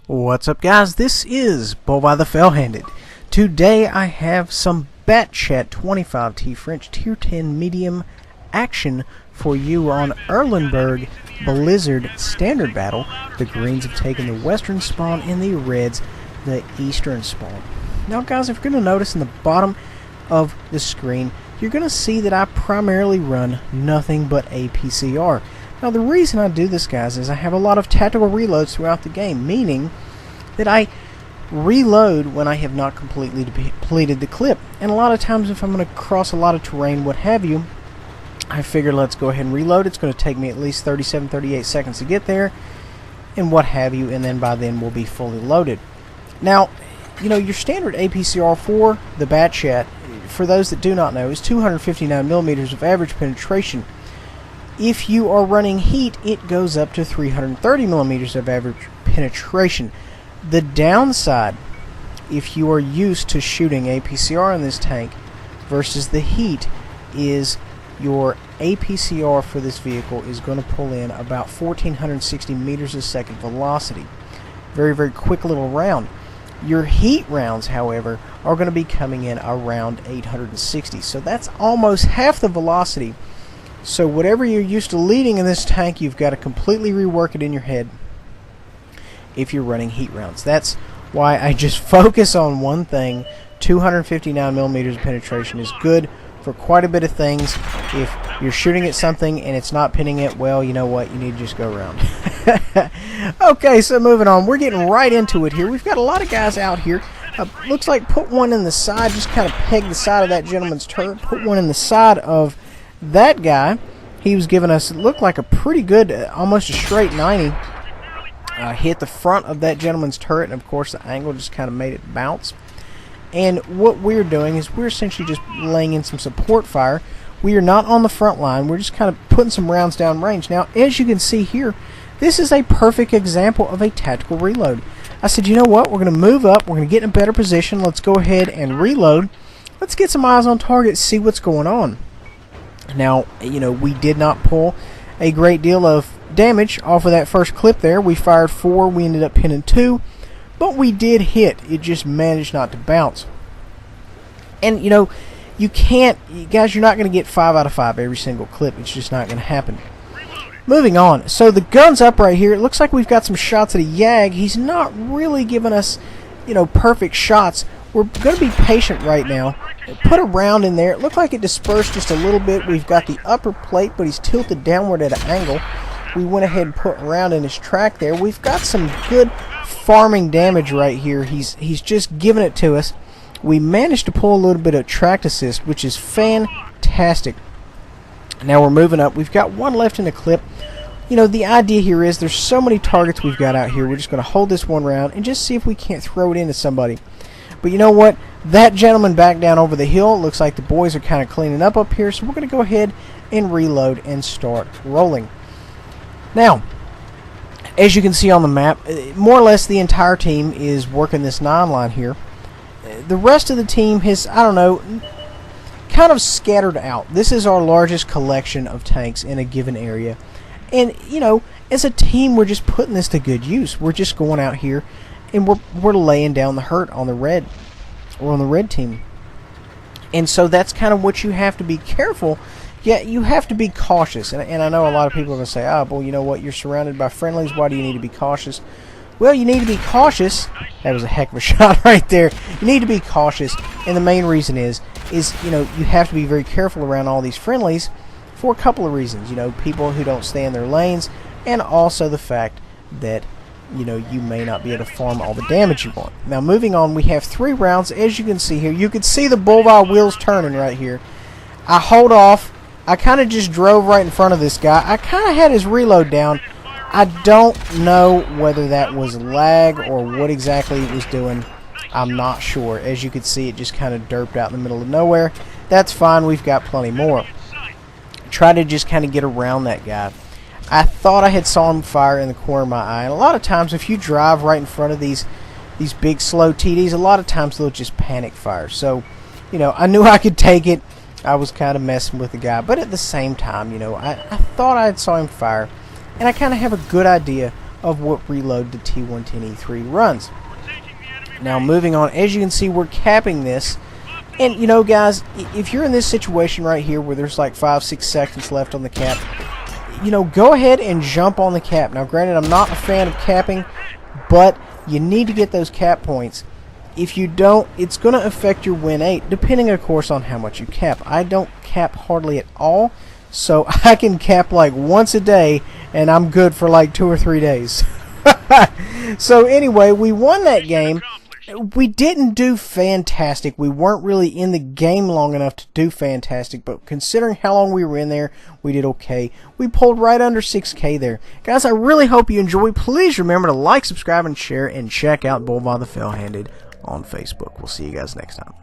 What's up, guys? This is Bull the Fell-Handed. Today I have some Batchat 25T French Tier 10 medium action for you on Erlenberg Blizzard Standard Battle. The greens have taken the western spawn and the reds the eastern spawn. Now, guys, if you're going to notice in the bottom of the screen, you're going to see that I primarily run nothing but APCR. Now, the reason I do this, guys, is I have a lot of tactical reloads throughout the game, meaning that I reload when I have not completely depleted the clip. And a lot of times, if I'm going to cross a lot of terrain, what have you, I figure let's go ahead and reload. It's going to take me at least 37-38 seconds to get there, and what have you, and then by then we'll be fully loaded. Now, you know, your standard APCR for the Batchat, for those that do not know, is 259 millimeters of average penetration. If you are running heat, it goes up to 330 millimeters of average penetration. The downside, if you are used to shooting APCR in this tank versus the heat, is your APCR for this vehicle is going to pull in about 1460 meters a second velocity. Very, very quick little round. Your heat rounds, however, are going to be coming in around 860. So that's almost half the velocity. So whatever you're used to leading in this tank, you've got to completely rework it in your head if you're running heat rounds. That's why I just focus on one thing. 259 millimeters of penetration is good for quite a bit of things. If you're shooting at something and it's not pinning it, well, you know what? You need to just go around. Okay, so moving on. We're getting right into it here. We've got a lot of guys out here. Looks like put one in the side. Just kind of peg the side of that gentleman's turret. Put one in the side of that guy. He was giving us, it looked like a pretty good, almost a straight 90. Hit the front of that gentleman's turret, and of course the angle just kind of made it bounce. And what we're doing is we're essentially just laying in some support fire. We are not on the front line. We're just kind of putting some rounds down range. Now, as you can see here, this is a perfect example of a tactical reload. I said, you know what? We're going to move up. We're going to get in a better position. Let's go ahead and reload. Let's get some eyes on target, see what's going on. Now, you know, we did not pull a great deal of damage off of that first clip there. We fired 4. We ended up pinning 2. But we did hit. It just managed not to bounce. And, you know, you can't, guys, you're not going to get 5 out of 5 every single clip. It's just not going to happen. Moving on. So the gun's up right here. It looks like we've got some shots at a Yag. He's not really giving us, you know, perfect shots. We're going to be patient right now. Put a round in there. It looked like it dispersed just a little bit. We've got the upper plate, but he's tilted downward at an angle. We went ahead and put a round in his track there. We've got some good farming damage right here. He's just giving it to us. We managed to pull a little bit of track assist, which is fantastic. Now we're moving up. We've got one left in the clip. You know, the idea here is there's so many targets we've got out here. We're just going to hold this one round and just see if we can't throw it into somebody. But you know what? That gentleman back down over the hill. Looks like the boys are kind of cleaning up here. So we're going to go ahead and reload and start rolling. Now, as you can see on the map, more or less the entire team is working this 9 line here. The rest of the team has, I don't know, kind of scattered out. This is our largest collection of tanks in a given area. And, you know, as a team, we're just putting this to good use. We're just going out here and we're laying down the hurt on the red. Or on the red team. And so that's kind of what you have to be careful. Yeah, you have to be cautious. And I know a lot of people are going to say, well, you know what, you're surrounded by friendlies. Why do you need to be cautious? Well, you need to be cautious. That was a heck of a shot right there. You need to be cautious. And the main reason is, you know, you have to be very careful around all these friendlies for a couple of reasons. You know, people who don't stay in their lanes, and also the fact that, you know, you may not be able to farm all the damage you want. Now, moving on, we have 3 rounds. As you can see here, you can see the bullseye wheels turning right here. I hold off. I kind of just drove right in front of this guy. I kind of had his reload down. I don't know whether that was lag or what exactly it was doing. I'm not sure. As you can see, it just kind of derped out in the middle of nowhere. That's fine. We've got plenty more. Try to just kind of get around that guy. I thought I had saw him fire in the corner of my eye. And a lot of times, if you drive right in front of these big slow TDs, a lot of times they'll just panic fire. So, you know, I knew I could take it. I was kind of messing with the guy, but at the same time, you know, I thought I saw him fire, and I kind of have a good idea of what reload the T110E3 runs. Now moving on, as you can see, we're capping this. And you know, guys, if you're in this situation right here where there's like 5-6 seconds left on the cap, you know, go ahead and jump on the cap. Now granted, I'm not a fan of capping, but you need to get those cap points. If you don't, it's going to affect your win 8, depending of course on how much you cap. I don't cap hardly at all, so I can cap like once a day and I'm good for like 2 or 3 days. So anyway, we won that game. We didn't do fantastic. We weren't really in the game long enough to do fantastic, but considering how long we were in there, we did okay. We pulled right under 6K there. Guys, I really hope you enjoy. Please remember to like, subscribe, and share, and check out Bull by the Fell-Handed on Facebook. We'll see you guys next time.